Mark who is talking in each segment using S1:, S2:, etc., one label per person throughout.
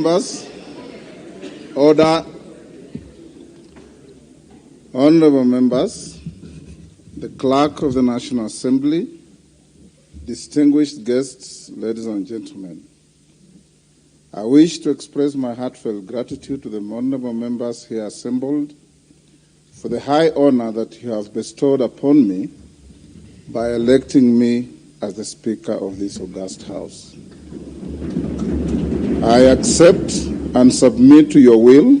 S1: Members, order. Honorable members, the Clerk of the National Assembly, distinguished guests, ladies and gentlemen, I wish to express my heartfelt gratitude to the honorable members here assembled for the high honor that you have bestowed upon me by electing me as the Speaker of this august House. I accept and submit to your will,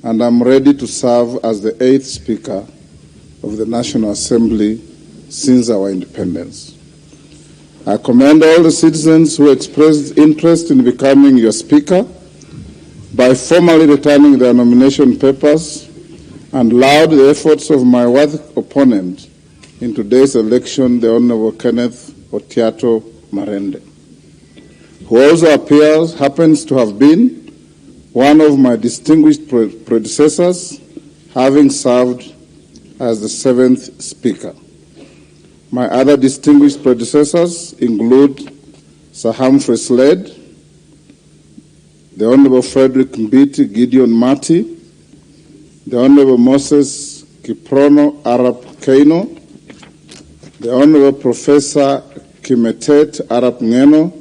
S1: and I'm ready to serve as the 8th Speaker of the National Assembly since our independence. I commend all the citizens who expressed interest in becoming your Speaker by formally returning their nomination papers and laud the efforts of my worthy opponent in today's election, the Honorable Kenneth Otiato Marende, who also happens to have been one of my distinguished predecessors, having served as the 7th Speaker. My other distinguished predecessors include Sir Humphrey Slade, the Honorable Frederick Mbiti Gideon Mati, the Honorable Moses Kiprono Arap Keino, the Honorable Professor Kimetet Arap Ngeno,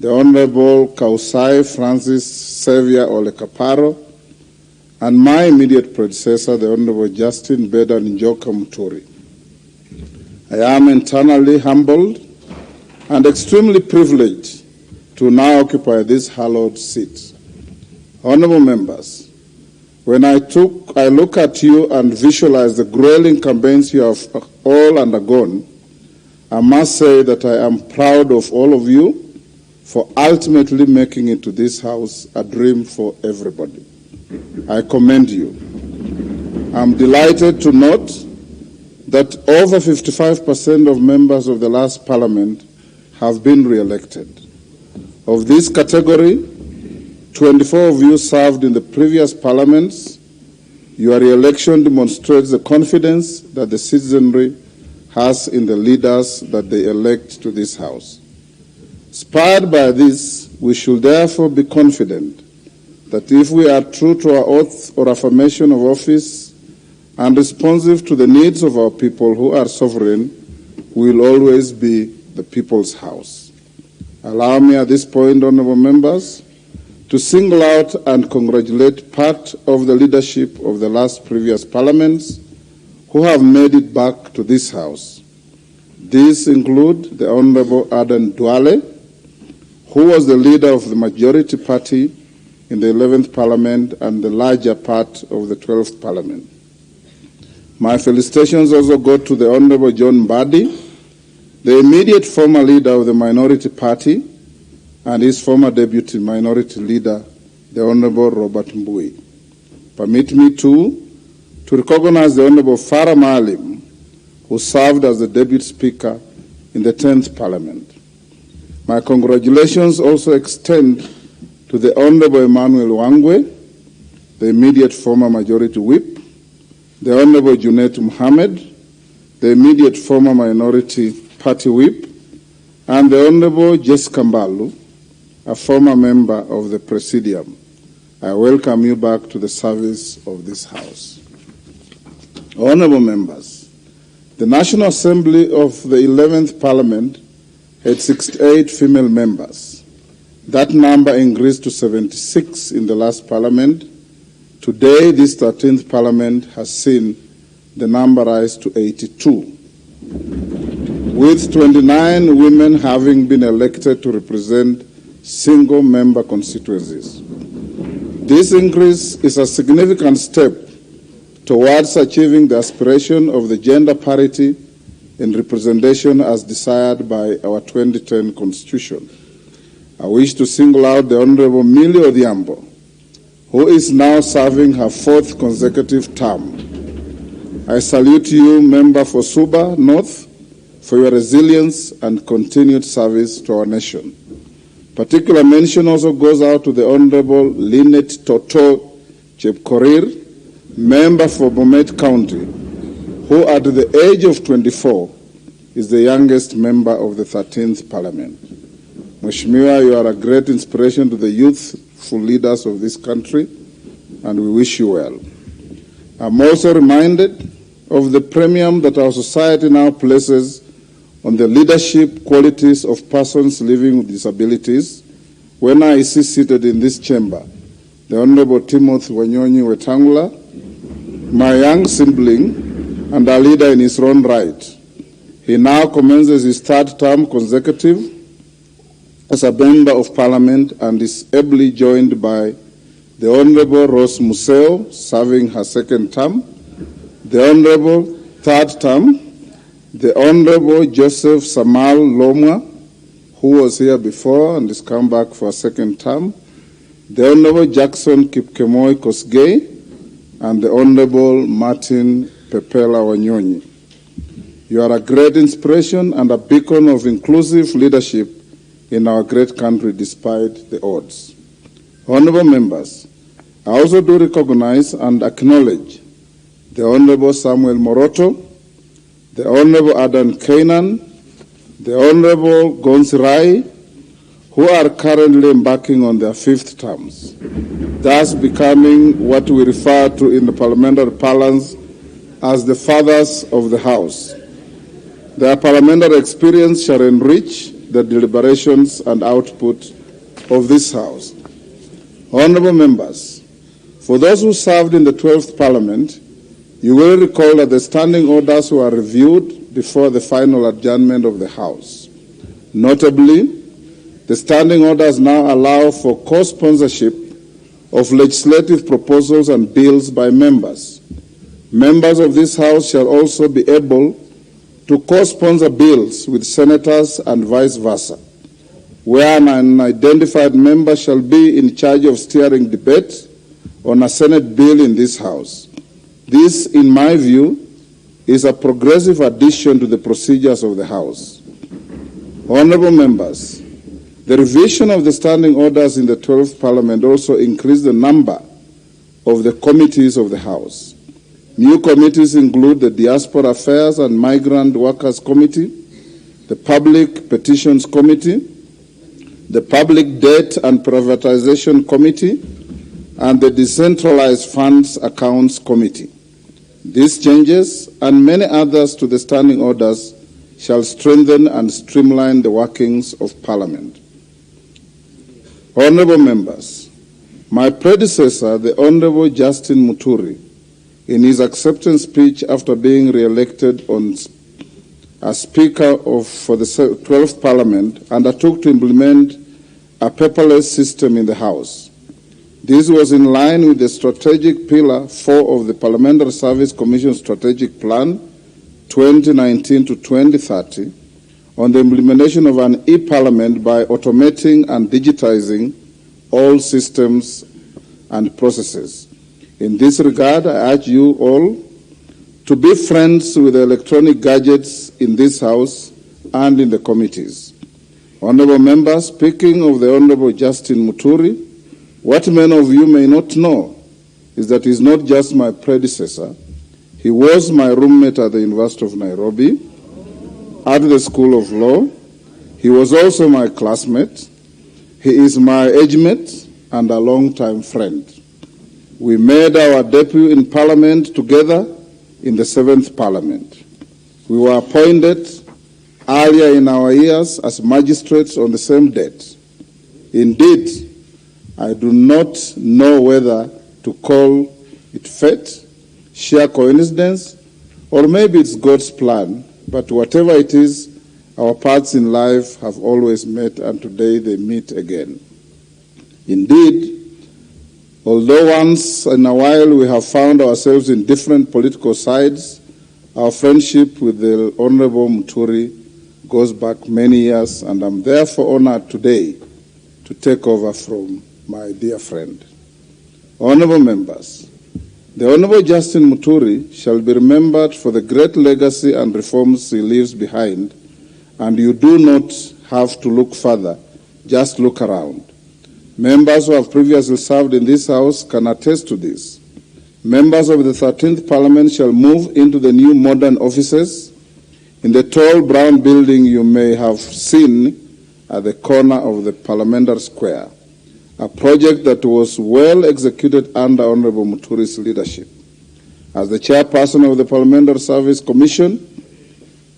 S1: the Honorable Kausai Francis Xavier Olekaparo, and my immediate predecessor, the Honorable Justin Beda Njoka Muturi. I am eternally humbled and extremely privileged to now occupy this hallowed seat. Honorable members, when I look at you and visualize the grueling campaigns you have all undergone, I must say that I am proud of all of you for ultimately making it to this House a dream for everybody. I commend you. I'm delighted to note that over 55% of members of the last Parliament have been re-elected. Of this category, 24 of you served in the previous parliaments. Your re-election demonstrates the confidence that the citizenry has in the leaders that they elect to this House. Inspired by this, we should therefore be confident that if we are true to our oath or affirmation of office and responsive to the needs of our people who are sovereign, we will always be the people's house. Allow me at this point, honorable members, to single out and congratulate part of the leadership of the previous parliaments who have made it back to this House. These include the Honorable Aden Duale, who was the leader of the majority party in the 11th Parliament and the larger part of the 12th Parliament. My felicitations also go to the Honorable John Mbadi, the immediate former leader of the minority party, and his former deputy minority leader, the Honorable Robert Mbui. Permit me too to recognize the Honorable Farah Maalim, who served as the deputy speaker in the 10th Parliament. My congratulations also extend to the Honorable Emmanuel Wangwe, the immediate former majority whip, the Honorable Junet Mohammed, the immediate former minority party whip, and the Honorable Jessica Mbalu, a former member of the Presidium. I welcome you back to the service of this House. Honorable members, the National Assembly of the 11th Parliament had 68 female members. That number increased to 76 in the last Parliament. Today, this 13th Parliament has seen the number rise to 82, with 29 women having been elected to represent single-member constituencies. This increase is a significant step towards achieving the aspiration of the gender parity in representation as desired by our 2010 Constitution. I wish to single out the Honorable Millie Odhiambo, who is now serving her 4th consecutive term. I salute you, Member for Suba North, for your resilience and continued service to our nation. Particular mention also goes out to the Honorable Lynette Toto Chepkorir, Member for Bomet County, who at the age of 24 is the youngest member of the 13th Parliament. Mheshimiwa, you are a great inspiration to the youthful leaders of this country, and we wish you well. I'm also reminded of the premium that our society now places on the leadership qualities of persons living with disabilities when I see seated in this chamber the Honorable Timothy Wanyonyi Wetangula, my young sibling and a leader in his own right. He now commences his third term consecutive as a member of Parliament and is ably joined by the Honorable Rose Museo, serving her second term, the Honorable third term, the Honorable Joseph Samal Lomwa, who was here before and has come back for a second term, the Honorable Jackson Kipkemoi Kosgei, and the Honorable Martin Pepela Wanyonyi. You are a great inspiration and a beacon of inclusive leadership in our great country despite the odds. Honorable members, I also do recognize and acknowledge the Honorable Samuel Moroto, the Honorable Adan Kainan, the Honorable Gonsirai, who are currently embarking on their fifth terms, thus becoming what we refer to in the parliamentary parlance as the fathers of the House. Their parliamentary experience shall enrich the deliberations and output of this House. Honorable members, for those who served in the 12th Parliament, you will recall that the standing orders were reviewed before the final adjournment of the House. Notably, the standing orders now allow for co-sponsorship of legislative proposals and bills by members. Members of this House shall also be able to co-sponsor bills with senators and vice versa, where an unidentified member shall be in charge of steering debate on a Senate bill in this House. This, in my view, is a progressive addition to the procedures of the House. Honorable members, the revision of the standing orders in the 12th Parliament also increased the number of the committees of the House. New committees include the Diaspora Affairs and Migrant Workers Committee, the Public Petitions Committee, the Public Debt and Privatization Committee, and the Decentralized Funds Accounts Committee. These changes and many others to the standing orders shall strengthen and streamline the workings of Parliament. Honorable members, my predecessor, the Honorable Justin Muturi, in his acceptance speech after being re-elected as Speaker for the 12th Parliament, undertook to implement a paperless system in the House. This was in line with the strategic pillar 4 of the Parliamentary Service Commission Strategic Plan 2019 to 2030 on the implementation of an e-Parliament by automating and digitizing all systems and processes. In this regard, I urge you all to be friends with the electronic gadgets in this House and in the committees. Honorable members, speaking of the Honorable Justin Muturi, what many of you may not know is that he's not just my predecessor. He was my roommate at the University of Nairobi, at the School of Law. He was also my classmate. He is my age mate and a long-time friend. We made our debut in Parliament together in the 7th Parliament. We were appointed earlier in our years as magistrates on the same date. Indeed, I do not know whether to call it fate, sheer coincidence, or maybe it's God's plan, but whatever it is, our paths in life have always met, and today they meet again. Indeed, although once in a while we have found ourselves in different political sides, our friendship with the Honorable Muturi goes back many years, and I'm therefore honored today to take over from my dear friend. Honorable members, the Honorable Justin Muturi shall be remembered for the great legacy and reforms he leaves behind, and you do not have to look further, just look around. Members who have previously served in this House can attest to this. Members of the 13th Parliament shall move into the new modern offices in the tall brown building you may have seen at the corner of the Parliamentary Square, a project that was well executed under Honorable Muturi's leadership. As the chairperson of the Parliamentary Service Commission,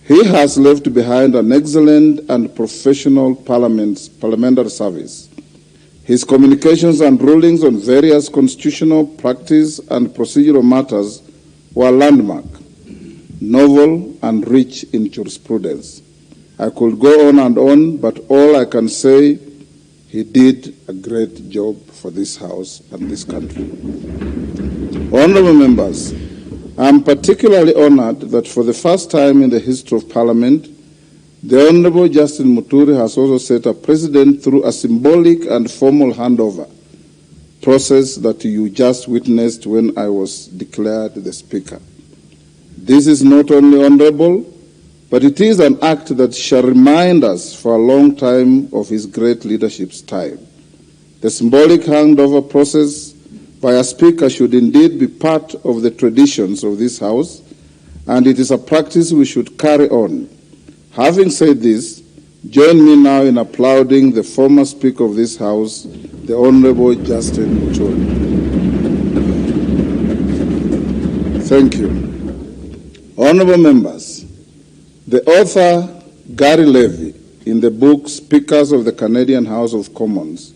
S1: he has left behind an excellent and professional parliamentary service. His communications and rulings on various constitutional, practice, and procedural matters were landmark, novel, and rich in jurisprudence. I could go on, but all I can say, he did a great job for this House and this country. Honorable members, I am particularly honored that for the first time in the history of Parliament, the Honorable Justin Muturi has also set a precedent through a symbolic and formal handover process that you just witnessed when I was declared the Speaker. This is not only honorable, but it is an act that shall remind us for a long time of his great leadership style. The symbolic handover process by a Speaker should indeed be part of the traditions of this House, and it is a practice we should carry on. Having said this, join me now in applauding the former Speaker of this House, the Honorable Justin Muturi. Thank you. Honorable members, the author Gary Levy, in the book Speakers of the Canadian House of Commons,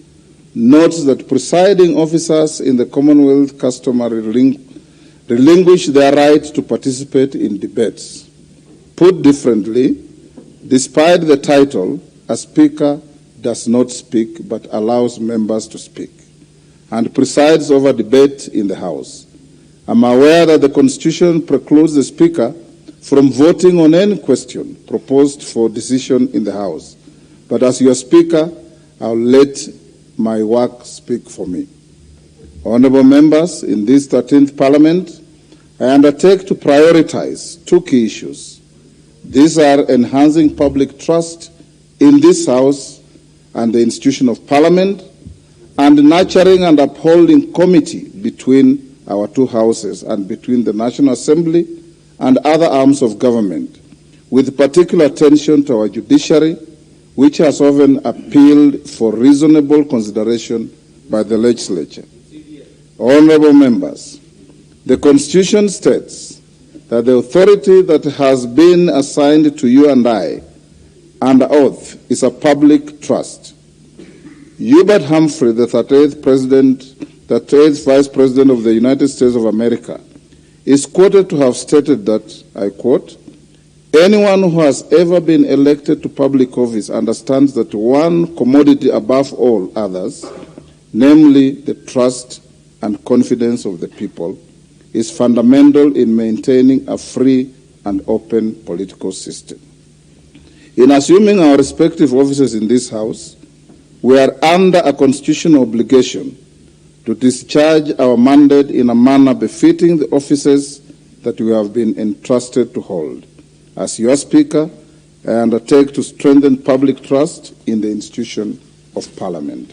S1: notes that presiding officers in the Commonwealth customary relinquish their right to participate in debates. Put differently, despite the title, a speaker does not speak but allows members to speak and presides over debate in the House. I'm aware that the Constitution precludes the Speaker from voting on any question proposed for decision in the House. But as your Speaker, I'll let my work speak for me. Honorable members, in this 13th Parliament, I undertake to prioritize two key issues. These are enhancing public trust in this House and the institution of Parliament, and nurturing and upholding comity between our two houses and between the National Assembly and other arms of government, with particular attention to our judiciary, which has often appealed for reasonable consideration by the legislature. Honorable members, the Constitution states that the authority that has been assigned to you and I under oath is a public trust. Hubert Humphrey, the 38th Vice President of the United States of America, is quoted to have stated that, I quote, "Anyone who has ever been elected to public office understands that one commodity above all others, namely the trust and confidence of the people, is fundamental in maintaining a free and open political system." In assuming our respective offices in this House, we are under a constitutional obligation to discharge our mandate in a manner befitting the offices that we have been entrusted to hold. As your Speaker, I undertake to strengthen public trust in the institution of Parliament.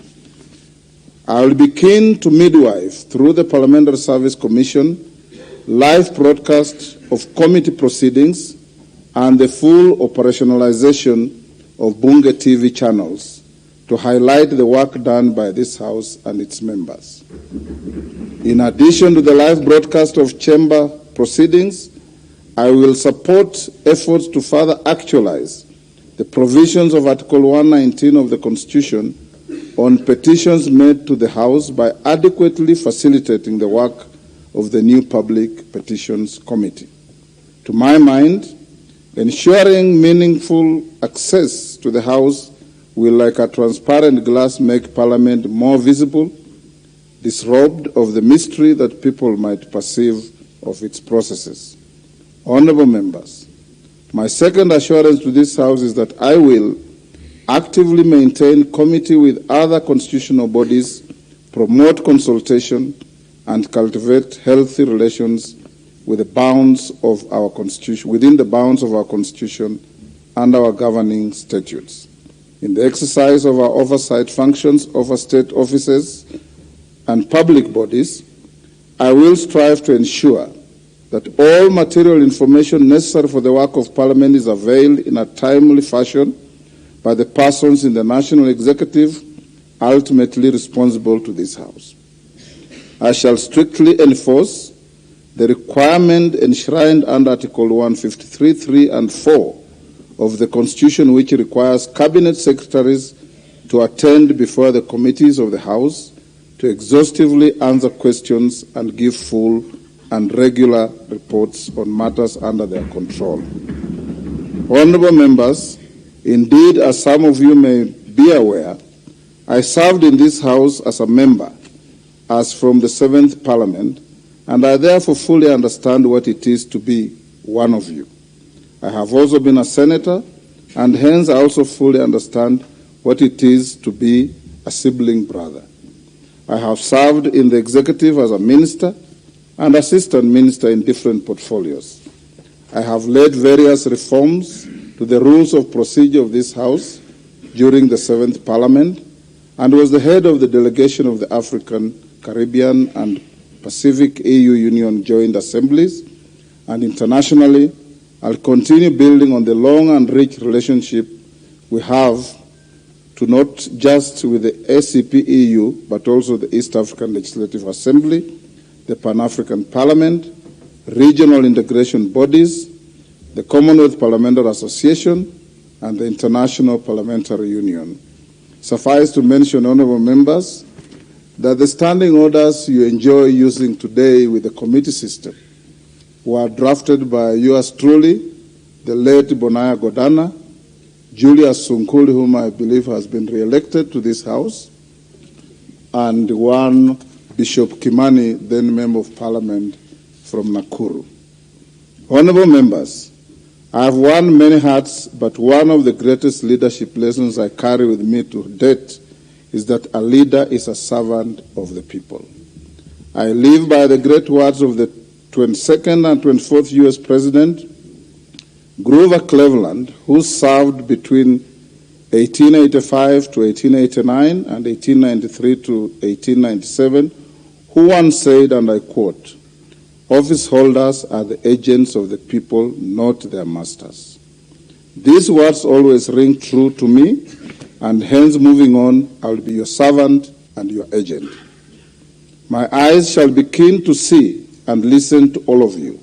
S1: I will be keen to midwife, through the Parliamentary Service Commission, live broadcast of committee proceedings and the full operationalization of Bunge TV channels to highlight the work done by this House and its members. In addition to the live broadcast of chamber proceedings, I will support efforts to further actualize the provisions of Article 119 of the Constitution on petitions made to the House by adequately facilitating the work of the new Public Petitions Committee. To my mind, ensuring meaningful access to the House will, like a transparent glass, make Parliament more visible, disrobed of the mystery that people might perceive of its processes. Honorable members, my second assurance to this House is that I will actively maintain committee with other constitutional bodies, promote consultation, and cultivate healthy relations within the bounds of our Constitution and our governing statutes. In the exercise of our oversight functions over state offices and public bodies, I will strive to ensure that all material information necessary for the work of Parliament is availed in a timely fashion by the persons in the National Executive ultimately responsible to this House. I shall strictly enforce the requirement enshrined under Article 153, 3 and 4 of the Constitution, which requires Cabinet Secretaries to attend before the committees of the House to exhaustively answer questions and give full and regular reports on matters under their control. Honorable members, indeed, as some of you may be aware, I served in this House as a member, as from the 7th Parliament, and I therefore fully understand what it is to be one of you. I have also been a senator, and hence I also fully understand what it is to be a sibling brother. I have served in the executive as a minister and assistant minister in different portfolios. I have led various reforms to the rules of procedure of this House during the 7th Parliament and was the head of the delegation of the African, Caribbean and Pacific EU Union Joint Assemblies, and internationally, I'll continue building on the long and rich relationship we have to not just with the ACP EU, but also the East African Legislative Assembly, the Pan-African Parliament, regional integration bodies, the Commonwealth Parliamentary Association, and the International Parliamentary Union. Suffice to mention, honorable members, that the standing orders you enjoy using today with the committee system were drafted by yours truly, the late Bonaya Godana, Julius Sunkuli, whom I believe has been re-elected to this House, and one Bishop Kimani, then Member of Parliament from Nakuru. Honorable members, I have worn many hats, but one of the greatest leadership lessons I carry with me to date is that a leader is a servant of the people. I live by the great words of the 22nd and 24th U.S. President, Grover Cleveland, who served between 1885 to 1889 and 1893 to 1897, who once said, and I quote, "Office holders are the agents of the people, not their masters." These words always ring true to me, and hence moving on, I will be your servant and your agent. My eyes shall be keen to see and listen to all of you.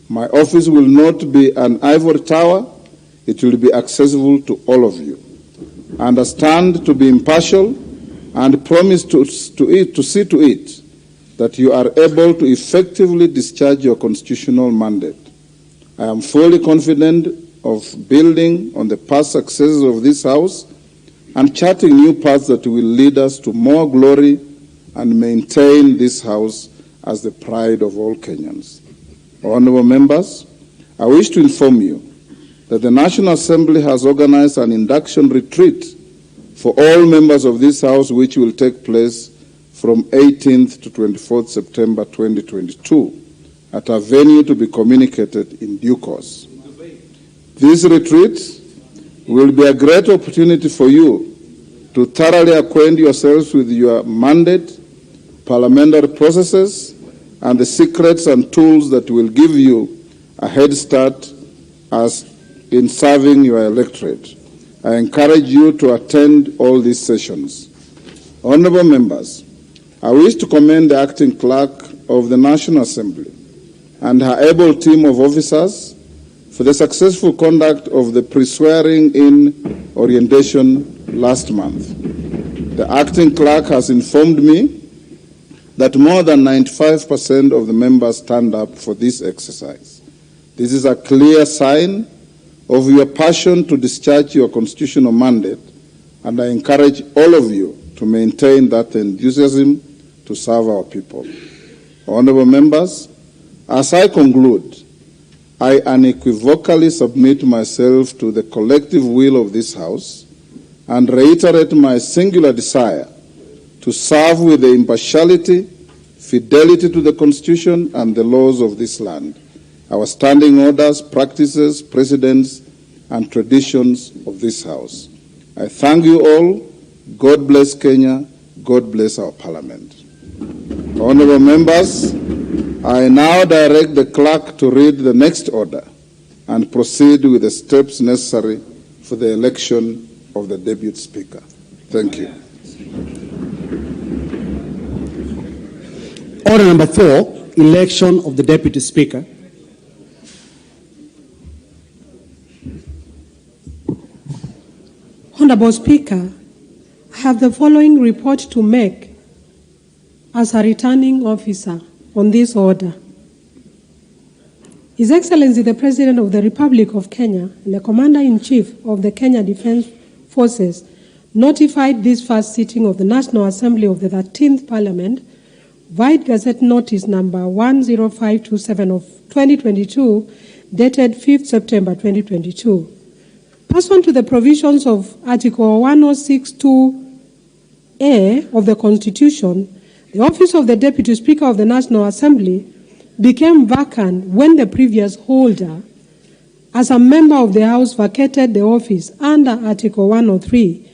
S1: My office will not be an ivory tower, it will be accessible to all of you. Understand to be impartial and promise to see to it that you are able to effectively discharge your constitutional mandate. I am fully confident of building on the past successes of this House and charting new paths that will lead us to more glory and maintain this House as the pride of all Kenyans. Honorable members, I wish to inform you that the National Assembly has organized an induction retreat for all members of this House, which will take place from 18th to 24th September 2022 at a venue to be communicated in due course. This retreat will be a great opportunity for you to thoroughly acquaint yourselves with your mandate, parliamentary processes, and the secrets and tools that will give you a head start as in serving your electorate. I encourage you to attend all these sessions. Honorable members, I wish to commend the acting clerk of the National Assembly and her able team of officers for the successful conduct of the pre-swearing-in orientation last month. The acting clerk has informed me that more than 95% of the members turned up for this exercise. This is a clear sign of your passion to discharge your constitutional mandate, and I encourage all of you to maintain that enthusiasm to serve our people. Honorable members, as I conclude, I unequivocally submit myself to the collective will of this House and reiterate my singular desire to serve with the impartiality, fidelity to the Constitution and the laws of this land, our standing orders, practices, precedents, and traditions of this House. I thank you all. God bless Kenya. God bless our Parliament. Honorable members, I now direct the clerk to read the next order and proceed with the steps necessary for the election of the Deputy Speaker. Thank you.
S2: Order number 4, election of the Deputy Speaker.
S3: Honorable Speaker, I have the following report to make as a returning officer on this order. His Excellency the President of the Republic of Kenya and the Commander-in-Chief of the Kenya Defence Forces notified this first sitting of the National Assembly of the 13th Parliament via Gazette Notice number 10527 of 2022, dated 5th September 2022. Pursuant to the provisions of Article 1062A of the Constitution, the office of the Deputy Speaker of the National Assembly became vacant when the previous holder, as a member of the House, vacated the office under Article 103